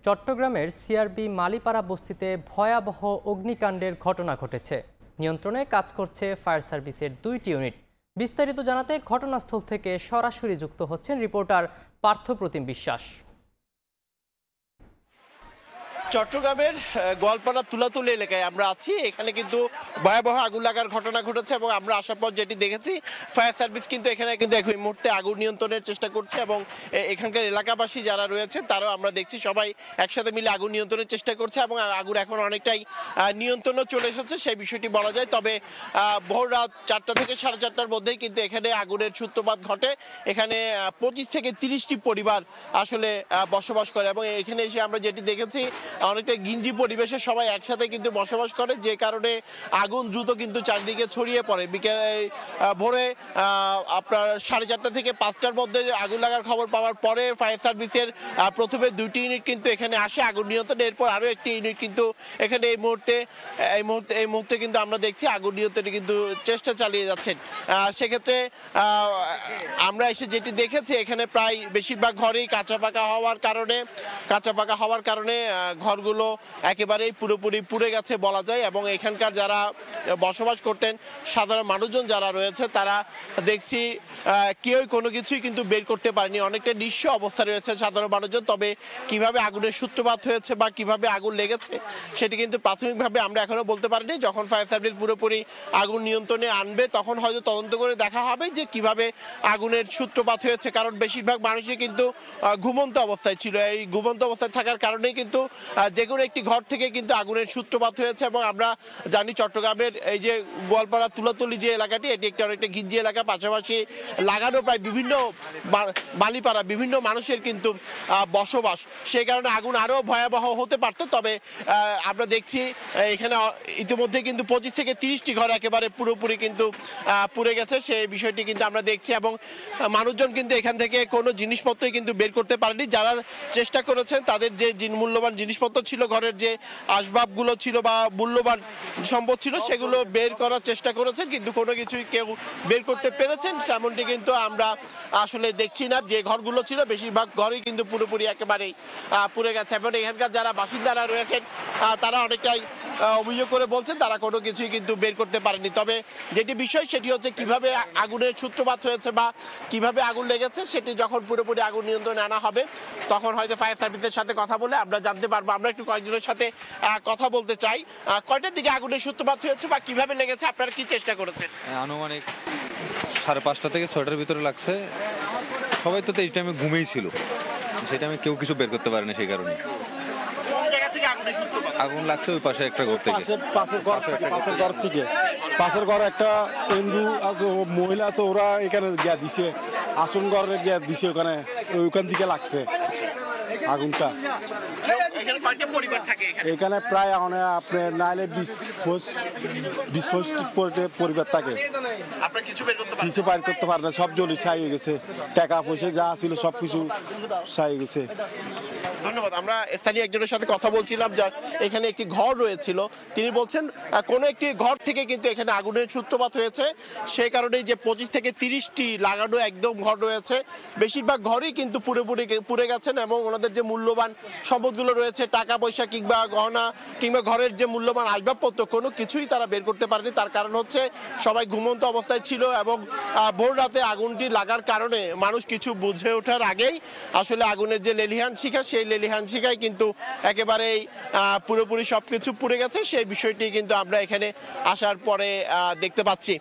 চট্টগ্রামের সিআরবি মালিপাড়া বস্তিতে ভয়াবহ অগ্নিকাণ্ডের ঘটনা ঘটেছে। নিয়ন্ত্রণে কাজ করছে ফায়ার সার্ভিসের 2টি ইউনিট। বিস্তারিত জানাতে ঘটনাস্থল থেকে সরাসরি যুক্ত হচ্ছেন রিপোর্টার পার্থপ্রতিম বিশ্বাস। চট্টগ্রামের গোয়ালপাড়া তুলাতুলি এলাকায় আমরা আছি। এখানে কিন্তু ভয়াবহ আগুন লাগার ঘটনা ঘটেছে এবং আমরা আসার পর যেটি দেখেছি, ফায়ার সার্ভিস কিন্তু এখানে এই মুহূর্তে আগুন নিয়ন্ত্রণের চেষ্টা করছে এবং এখানকার এলাকাবাসী যারা রয়েছে তারাও আমরা দেখছি সবাই একসাথে মিলে আগুন নিয়ন্ত্রণের চেষ্টা করছে এবং আগুন এখন অনেকটাই নিয়ন্ত্রণে চলে এসেছে সেই বিষয়টি বলা যায়। তবে ভোর রাত 4টা থেকে 4:30টার মধ্যেই কিন্তু এখানে আগুনের সূত্রপাত ঘটে। এখানে 25 থেকে 30টি পরিবার আসলে বসবাস করে এবং এখানে এসে আমরা যেটি দেখেছি অনেকটা গিঞ্জি পরিবেশে সবাই একসাথে কিন্তু বসবাস করে, যে কারণে আগুন দ্রুত কিন্তু চারিদিকে ছড়িয়ে পড়ে। ভোরে আপনার 4:30টা থেকে 5টার মধ্যে আগুন লাগার খবর পাওয়ার পরে ফায়ার সার্ভিসের প্রথমে 2টি ইউনিট কিন্তু এখানে আসে আগুন নিয়ন্ত্রণে। এরপর আরও একটি ইউনিট কিন্তু এখানে এই মুহূর্তে কিন্তু আমরা দেখছি আগুন নিয়ন্ত্রণে কিন্তু চেষ্টা চালিয়ে যাচ্ছেন। সেক্ষেত্রে আমরা এসে যেটি দেখেছি এখানে প্রায় বেশিরভাগ ঘরেই কাঁচা পাকা হওয়ার কারণে ঘরগুলো একেবারেই পুরোপুরি পুড়ে গেছে বলা যায় এবং এখানকার যারা বসবাস করতেন সাধারণ মানুষজন যারা রয়েছে তারা দেখছি কেউই কোনো কিছুই কিন্তু বের করতে পারেনি। অনেকটা নিঃস্ব অবস্থা রয়েছে সাধারণ মানুষজন। তবে কিভাবে আগুনের সূত্রপাত হয়েছে বা কিভাবে আগুন লেগেছে সেটি কিন্তু প্রাথমিকভাবে আমরা এখনো বলতে পারিনি। যখন ফায়ার সার্ভিস পুরোপুরি আগুন নিয়ন্ত্রণে আনবে তখন হয়তো তদন্ত করে দেখা হবে যে কিভাবে আগুনের সূত্রপাত হয়েছে, কারণ বেশিরভাগ মানুষই কিন্তু ঘুমন্ত অবস্থায় ছিল। এই ঘুমন্ত অবস্থায় থাকার কারণেই কিন্তু যে কোনো একটি ঘর থেকে কিন্তু আগুনের সূত্রপাত হয়েছে এবং আমরা জানি চট্টগ্রামের এই যে গোয়ালপাড়া তুলাতুলি যে এলাকাটি এটি একটি অনেকটা ঘিঞ্জি এলাকা, পাশাপাশি লাগানো প্রায় বিভিন্ন মালিপাড়া বিভিন্ন মানুষের কিন্তু বসবাস, সেই কারণে আগুন আরও ভয়াবহ হতে পারত। তবে আমরা দেখছি এখানে ইতিমধ্যে কিন্তু 25 থেকে 30টি ঘর একেবারে পুরোপুরি কিন্তু পুড়ে গেছে সেই বিষয়টি কিন্তু আমরা দেখছি এবং মানুষজন কিন্তু এখান থেকে কোনো জিনিসপত্রই কিন্তু বের করতে পারেনি। যারা চেষ্টা করেছেন তাদের যে মূল্যবান জিনিসপত্র ছিল, ঘরের যে আসবাবগুলো ছিল বা মূল্যবান সম্পদ ছিল সেগুলো বের করার চেষ্টা করেছেন, কিন্তু কোনো কিছুই কেউ বের করতে পেরেছেন সেমনটি কিন্তু আমরা আসলে দেখছি না। যে ঘরগুলো ছিল বেশিরভাগ ঘরই কিন্তু পুরোপুরি একেবারেই পুড়ে গেছে এবং এখানকার যারা বাসিন্দারা রয়েছেন তারা অনেকটাই অভিযোগ করে বলছেন তারা কোনো কিছুই কিন্তু বের করতে পারেনি। তবে যেটি বিষয় সেটি হচ্ছে কিভাবে আগুনের সূত্রপাত হয়েছে বা কিভাবে আগুন লেগেছে সেটি যখন পুরোপুরি আগুন নিয়ন্ত্রণে আনা হবে তখন হয়তো ফায়ার সার্ভিসের সাথে কথা বলে আমরা জানতে পারবো। আমরা একটু কয়েকজনের সাথে কথা বলতে চাই। কয়টার দিকে আগুনের সূত্রপাত হয়েছে বা কিভাবে লেগেছে, আপনারা কি চেষ্টা করেছেন? আনুমানিক 5:30 থেকে 6টার ভিতরে লাগছে। সবাই তো এই টাইমে ঘুমেই ছিল, সেই টাইমে কেউ কিছু বের করতে পারে না। সেই কারণে আগুন লাগছে ওই পাশে একটা ঘর থেকে, পাশের ঘর একটা হিন্দু আছে মহিলা আছে, ওরা এখানে গিয়া দিছে আসন ঘরে গিয়া দিছে, ওইখান থেকে লাগছে আগুনটা। এখানে প্রায় আপনার নাইলে 20-25 পরিবার থাকে। কিছু বাইর করতে পারে না, সব জলি ছাই হয়ে গেছে, টাকা পয়সা যা ছিল সবকিছু ছাই হয়ে গেছে। ধন্যবাদ। আমরা স্থানীয় একজনের সাথে কথা বলছিলাম যার এখানে একটি ঘর রয়েছিল, তিনি বলছেন কোনো একটি ঘর থেকে কিন্তু এখানে আগুনের সূত্রপাত হয়েছে, সেই কারণেই যে 25 থেকে 30টি লাগানো একদম ঘর রয়েছে বেশিরভাগ ঘরই কিন্তু পুড়ে গেছেন এবং ওনাদের যে মূল্যবান সম্পদগুলো রয়েছে টাকা পয়সা কিংবা গহনা কিংবা ঘরের যে মূল্যবান আসবাবপত্র কোনো কিছুই তারা বের করতে পারেনি। তার কারণ হচ্ছে সবাই ঘুমন্ত অবস্থায় ছিল এবং ভোর রাতে আগুনটি লাগার কারণে মানুষ কিছু বুঝে ওঠার আগেই আসলে আগুনের যে লেলিহান শিখা সেই লেলিহান শিখায় কিন্তু একেবারেই পুরোপুরি সবকিছু পুড়ে গেছে। সেই বিষয়টি কিন্তু আমরা এখানে আসার পরে দেখতে পাচ্ছি।